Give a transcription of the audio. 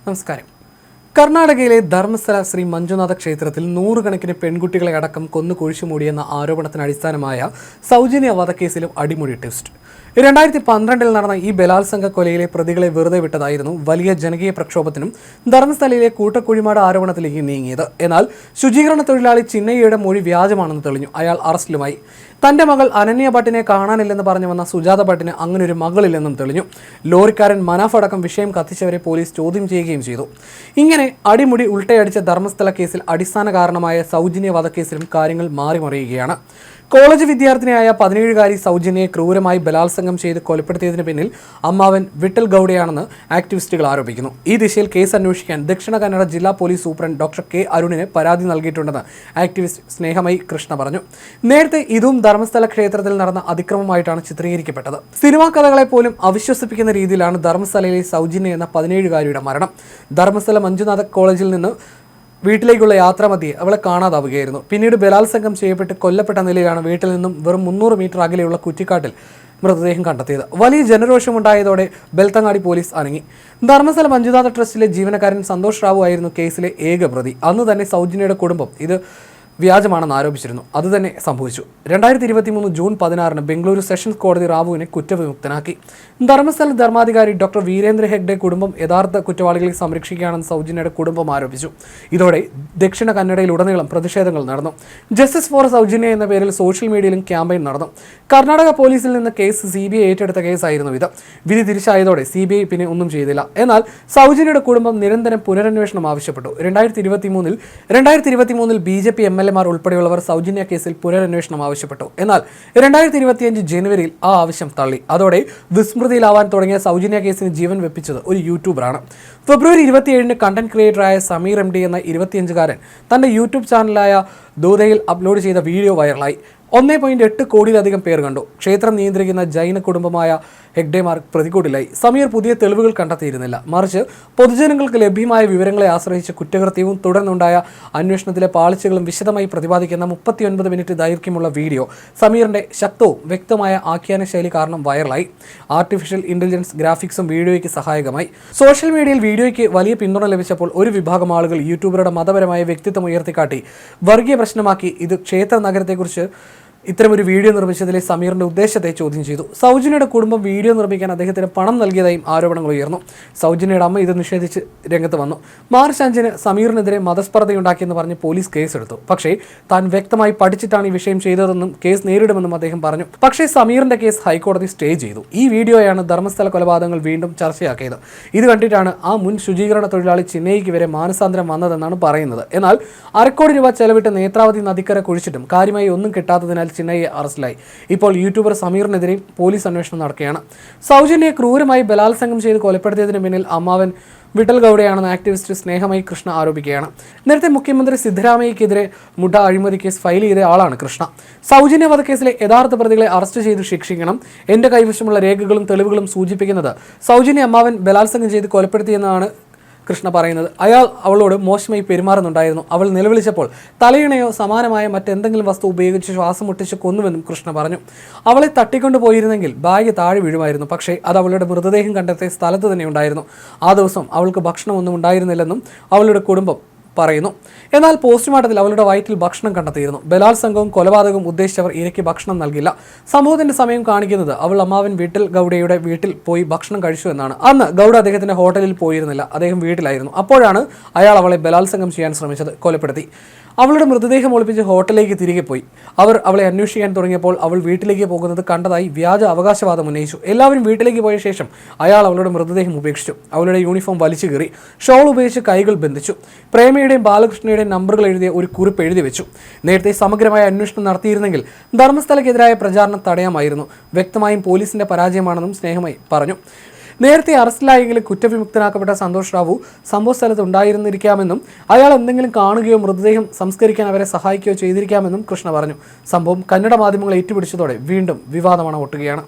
നമസ്കാരം. കർണാടകയിലെ ധർമ്മസ്ഥല ശ്രീ മഞ്ജുനാഥ ക്ഷേത്രത്തിൽ നൂറുകണക്കിന് പെൺകുട്ടികളെ അടക്കം കൊന്നു കുഴിച്ചുമൂടിയെന്ന ആരോപണത്തിന് അടിസ്ഥാനമായ സൗജന്യ വധക്കേസിലും അടിമുടി ട്വിസ്റ്റ്. 2012 നടന്ന ഈ ബലാത്സംഗ കൊലയിലെ പ്രതികളെ വെറുതെ വിട്ടതായിരുന്നു വലിയ ജനകീയ പ്രക്ഷോഭത്തിനും ധർമ്മസ്ഥലയിലെ കൂട്ടക്കുഴിമാട് ആരോപണത്തിലേക്ക് നീങ്ങിയത്. എന്നാൽ ശുചീകരണ തൊഴിലാളി ചിന്നയ്യയുടെ മൊഴി വ്യാജമാണെന്ന് തെളിഞ്ഞു. അയാൾ അറസ്റ്റിലുമായി. തന്റെ മകൾ അനന്യ ഭട്ടിനെ കാണാനില്ലെന്ന് പറഞ്ഞു വന്ന സുജാത ഭട്ടിന് അങ്ങനൊരു മകളില്ലെന്നും തെളിഞ്ഞു. ലോറിക്കാരൻ മനാഫ് അടക്കം വിഷയം കത്തിച്ചവരെ പോലീസ് ചോദ്യം ചെയ്യുകയും ചെയ്തു. ഇങ്ങനെ അടിമുടി ഉൾട്ടയടിച്ച ധർമ്മസ്ഥല കേസിൽ അടിസ്ഥാന കാരണമായ സൗജന്യ വധക്കേസിലും കാര്യങ്ങൾ മാറിമറിയുകയാണ്. കോളേജ് വിദ്യാർത്ഥിനിയായ 17-കാരി സൗജന്യയെ ക്രൂരമായി ബലാത്സംഗം ചെയ്ത് കൊലപ്പെടുത്തിയതിന് പിന്നിൽ അമ്മാവൻ വിട്ടൽ ഗൌഡയാണെന്ന് ആക്ടിവിസ്റ്റുകൾ ആരോപിക്കുന്നു. ഈ ദിശയിൽ കേസ് അന്വേഷിക്കാൻ ദക്ഷിണ കന്നഡ ജില്ലാ പോലീസ് സൂപ്രണ്ട് ഡോക്ടർ കെ അരുണിന് പരാതി നൽകിയിട്ടുണ്ടെന്ന് ആക്ടിവിസ്റ്റ് സ്നേഹമയി കൃഷ്ണ പറഞ്ഞു. നേരത്തെ ഇതും ധർമ്മസ്ഥല ക്ഷേത്രത്തിൽ നടന്ന അതിക്രമമായിട്ടാണ് ചിത്രീകരിക്കപ്പെട്ടത്. സിനിമാ കഥകളെ പോലും അവിശ്വസിപ്പിക്കുന്ന രീതിയിലാണ് ധർമ്മസ്ഥലയിലെ സൗജന്യ എന്ന 17-കാരിയുടെ മരണം. ധർമ്മസ്ഥല മഞ്ജുനാഥ കോളേജിൽ നിന്ന് വീട്ടിലേക്കുള്ള യാത്രാമധ്യേ അവളെ കാണാതാവുകയായിരുന്നു. പിന്നീട് ബലാത്സംഗം ചെയ്യപ്പെട്ട് കൊല്ലപ്പെട്ട നിലയിലാണ് വീട്ടിൽ നിന്നും വെറും 300 മീറ്റർ അകലെയുള്ള കുറ്റിക്കാട്ടിൽ മൃതദേഹം കണ്ടെത്തിയത്. വലിയ ജനരോഷമുണ്ടായതോടെ ബെൽത്തങ്ങാടി പോലീസ് അനങ്ങി. ധർമ്മസ്ഥല മഞ്ജുനാഥ ട്രസ്റ്റിലെ ജീവനക്കാരൻ സന്തോഷ് റാവു ആയിരുന്നു കേസിലെ ഏക പ്രതി. അന്ന് തന്നെ സൗജന്യയുടെ കുടുംബം ഇത് വ്യാജമാണെന്ന് ആരോപിച്ചിരുന്നു. അതുതന്നെ സംഭവിച്ചു. 2023 ജൂൺ 16 ബംഗളൂരു സെഷൻസ് കോടതി റാവുവിനെ കുറ്റവിമുക്തനാക്കി. ധർമ്മസ്ഥല ധർമാധികാരി ഡോക്ടർ വീരേന്ദ്ര ഹെഗ്ഡെ കുടുംബം യഥാർത്ഥ കുറ്റവാളികളെ സംരക്ഷിക്കുകയാണെന്ന് സൗജന്യയുടെ കുടുംബം ആരോപിച്ചു. ഇതോടെ ദക്ഷിണ കന്നഡയിലുടനീളം പ്രതിഷേധങ്ങൾ നടന്നു. ജസ്റ്റിസ് ഫോർ സൗജന്യ എന്ന പേരിൽ സോഷ്യൽ മീഡിയയിലും ക്യാമ്പയിൻ നടന്നു. കർണാടക പോലീസിൽ നിന്ന് കേസ് CBI ഏറ്റെടുത്ത കേസായിരുന്നു ഇത്. വിധി തിരിച്ചായതോടെ CBI പിന്നെ ഒന്നും ചെയ്തില്ല. എന്നാൽ സൗജന്യയുടെ കുടുംബം നിരന്തരം പുനരന്വേഷണം ആവശ്യപ്പെട്ടു. 2023 BJP MLA ഉൾപ്പെടെയുള്ളവർ സൗജന്യ കേസിൽ പുനരന്വേഷണം ആവശ്യപ്പെട്ടു. എന്നാൽ 2025 ജനുവരിയിൽ ആ ആവശ്യം തള്ളി. അതോടെ വിസ്മൃതിയിലാവാൻ തുടങ്ങിയ സൗജന്യ കേസിന് ജീവൻ വെപ്പിച്ചത് ഒരു യൂട്യൂബറാണ്. ഫെബ്രുവരി 27 കണ്ടന്റ് ക്രിയേറ്ററായ സമീർ MD എന്ന 25-കാരൻ തന്റെ യൂട്യൂബ് ചാനലായ ദൂതയിൽ അപ്ലോഡ് ചെയ്ത വീഡിയോ വൈറലായി. 1.8 കോടിയിലധികം പേർ കണ്ടു. ക്ഷേത്രം നിയന്ത്രിക്കുന്ന ജൈന കുടുംബമായ ഹെഗ്ഡേമാർ പ്രതികൂട്ടിലായി. സമീർ പുതിയ തെളിവുകൾ കണ്ടെത്തിയിരുന്നില്ല. മറിച്ച് പൊതുജനങ്ങൾക്ക് ലഭ്യമായ വിവരങ്ങളെ ആശ്രയിച്ച് കുറ്റകൃത്യവും തുടർന്നുണ്ടായ അന്വേഷണത്തിലെ പാളിച്ചകളും വിശദമായി പ്രതിപാദിക്കുന്ന 39 മിനിറ്റ് ദൈർഘ്യമുള്ള വീഡിയോ സമീറിന്റെ ശക്തവും വ്യക്തമായ ആഖ്യാന ശൈലി കാരണം വൈറലായി. ആർട്ടിഫിഷ്യൽ ഇന്റലിജൻസ് ഗ്രാഫിക്സും വീഡിയോയ്ക്ക് സഹായകമായി. സോഷ്യൽ മീഡിയയിൽ വീഡിയോയ്ക്ക് വലിയ പിന്തുണ ലഭിച്ചപ്പോൾ ഒരു വിഭാഗം ആളുകൾ യൂട്യൂബറുടെ മതപരമായ വ്യക്തിത്വം ഉയർത്തിക്കാട്ടി വർഗീയ പ്രശ്നമാക്കി. ഇത് ക്ഷേത്ര നഗരത്തെക്കുറിച്ച് ഇത്തരമൊരു വീഡിയോ നിർമ്മിച്ചതിലെ സമീറിന്റെ ഉദ്ദേശത്തെ ചോദ്യം ചെയ്തു. സൗജന്യയുടെ കുടുംബം വീഡിയോ നിർമ്മിക്കാൻ അദ്ദേഹത്തിന് പണം നൽകിയതായും ആരോപണങ്ങൾ ഉയർന്നു. സൗജന്യയുടെ അമ്മ ഇത് നിഷേധിച്ച് രംഗത്ത് വന്നു. മാർച്ച് 5 സമീറിനെതിരെ മതസ്പർദ്ധയുണ്ടാക്കിയെന്ന് പറഞ്ഞ് പോലീസ് കേസെടുത്തു. പക്ഷേ താൻ വ്യക്തമായി പഠിച്ചിട്ടാണ് ഈ വിഷയം ചെയ്തതെന്നും കേസ് നേരിടുമെന്നും അദ്ദേഹം പറഞ്ഞു. പക്ഷേ സമീറിന്റെ കേസ് ഹൈക്കോടതി സ്റ്റേ ചെയ്തു. ഈ വീഡിയോയാണ് ധർമ്മസ്ഥല കൊലപാതകങ്ങൾ വീണ്ടും ചർച്ചയാക്കിയത്. ഇത് കണ്ടിട്ടാണ് ആ മുൻ ശുചീകരണ തൊഴിലാളി ചിന്നയ്ക്ക് വരെ മാനസാന്തരം വന്നതെന്നാണ് പറയുന്നത്. എന്നാൽ ₹1 കോടി ചെലവിട്ട് നേത്രാവതി നദിക്കര കുഴിച്ചിട്ടും കാര്യമായി ഒന്നും കിട്ടാത്തതിനാൽ ചിന്നയ്യ അറസ്റ്റിലായി. ഇപ്പോൾ യൂട്യൂബർ സമീറിനെതിരെ പോലീസ് അന്വേഷണം നടക്കുകയാണ്. സൗജന്യയെ ക്രൂരമായി ബലാത്സംഗം ചെയ്ത് കൊലപ്പെടുത്തിയതിന് പിന്നിൽ അമ്മാവൻ വിട്ടൽ ഗൌഡയാണെന്ന് ആക്ടിവിസ്റ്റ് സ്നേഹമയി കൃഷ്ണ ആരോപിക്കുകയാണ്. നേരത്തെ മുഖ്യമന്ത്രി സിദ്ധരാമയ്യക്കെതിരെ മുഠ അഴിമതി കേസ് ഫയൽ ചെയ്ത ആളാണ് കൃഷ്ണ. സൗജന്യ വധക്കേസിലെ യഥാർത്ഥ പ്രതികളെ അറസ്റ്റ് ചെയ്ത് ശിക്ഷിക്കണം. എന്റെ കൈവശമുള്ള രേഖകളും തെളിവുകളും സൂചിപ്പിക്കുന്നത് സൗജന്യ അമ്മാവൻ ബലാത്സംഗം ചെയ്ത് കൊലപ്പെടുത്തിയെന്നാണ് കൃഷ്ണ പറയുന്നത്. അയാൾ അവളോട് മോശമായി പെരുമാറുന്നുണ്ടായിരുന്നു. അവൾ നിലവിളിച്ചപ്പോൾ തലയിണയോ സമാനമായ മറ്റെന്തെങ്കിലും വസ്തു ഉപയോഗിച്ച് ശ്വാസം മുട്ടിച്ച് കൊന്നുവെന്നും കൃഷ്ണ പറഞ്ഞു. അവളെ തട്ടിക്കൊണ്ടുപോയിരുന്നെങ്കിൽ ബാഗ് താഴെ വീഴുമായിരുന്നു. പക്ഷേ അത് അവളുടെ മൃതദേഹം കണ്ടെത്തിയ സ്ഥലത്ത് തന്നെ ഉണ്ടായിരുന്നു. ആ ദിവസം അവൾക്ക് ഭക്ഷണമൊന്നും ഉണ്ടായിരുന്നില്ലെന്നും അവളുടെ കുടുംബം പറയുന്നു. എന്നാൽ പോസ്റ്റ്മോർട്ടത്തിൽ അവളുടെ വയറ്റിൽ ഭക്ഷണം കണ്ടെത്തിയിരുന്നു. ബലാത്സംഗവും കൊലപാതകവും ഉദ്ദേശിച്ചവർ ഇരയ്ക്ക് ഭക്ഷണം നൽകില്ല. സംഭവത്തിന്റെ സമയം കാണിക്കുന്നത് അവൾ അമ്മാവൻ വിട്ടൽ ഗൌഡയുടെ വീട്ടിൽ പോയി ഭക്ഷണം കഴിച്ചു എന്നാണ്. അന്ന് ഗൌഡ അദ്ദേഹത്തിന്റെ ഹോട്ടലിൽ പോയിരുന്നില്ല. അദ്ദേഹം വീട്ടിലായിരുന്നു. അപ്പോഴാണ് അയാൾ അവളെ ബലാത്സംഗം ചെയ്യാൻ ശ്രമിച്ചത്. കൊലപ്പെടുത്തി. അവളുടെ മൃതദേഹം ഒളിപ്പിച്ച് ഹോട്ടലിലേക്ക് തിരികെ പോയി. അവർ അവളെ അന്വേഷിക്കാൻ തുടങ്ങിയപ്പോൾ അവൾ വീട്ടിലേക്ക് പോകുന്നത് കണ്ടതായി വ്യാജ അവകാശവാദം ഉന്നയിച്ചു. എല്ലാവരും വീട്ടിലേക്ക് പോയ ശേഷം അയാൾ അവളുടെ മൃതദേഹം ഉപേക്ഷിച്ചു. അവളുടെ യൂണിഫോം വലിച്ചു കീറി. ഷോൾ ഉപയോഗിച്ച് കൈകൾ ബന്ധിച്ചു. പ്രേമയുടെയും ബാലകൃഷ്ണയുടെയും നമ്പറുകൾ എഴുതിയ ഒരു കുറിപ്പ് എഴുതി വെച്ചു. നേരത്തെ സമഗ്രമായ അന്വേഷണം നടത്തിയിരുന്നെങ്കിൽ ധർമ്മസ്ഥലക്കെതിരായ പ്രചാരണം തടയാമായിരുന്നു. വ്യക്തമായും പോലീസിന്റെ പരാജയമാണെന്നും സ്നേഹമായി പറഞ്ഞു. നേരത്തെ അറസ്റ്റിലായെങ്കിലും കുറ്റവിമുക്തനാക്കപ്പെട്ട സന്തോഷ് റാവു സംഭവ സ്ഥലത്ത് ഉണ്ടായിരുന്നിരിക്കാമെന്നും അയാൾ എന്തെങ്കിലും കാണുകയോ മൃതദേഹം സംസ്കരിക്കാൻ അവരെ സഹായിക്കുകയോ ചെയ്തിരിക്കാമെന്നും കൃഷ്ണ പറഞ്ഞു. സംഭവം കന്നഡ മാധ്യമങ്ങൾ ഏറ്റുപിടിച്ചതോടെ വീണ്ടും വിവാദമാണ് ഒട്ടുകയാണ്.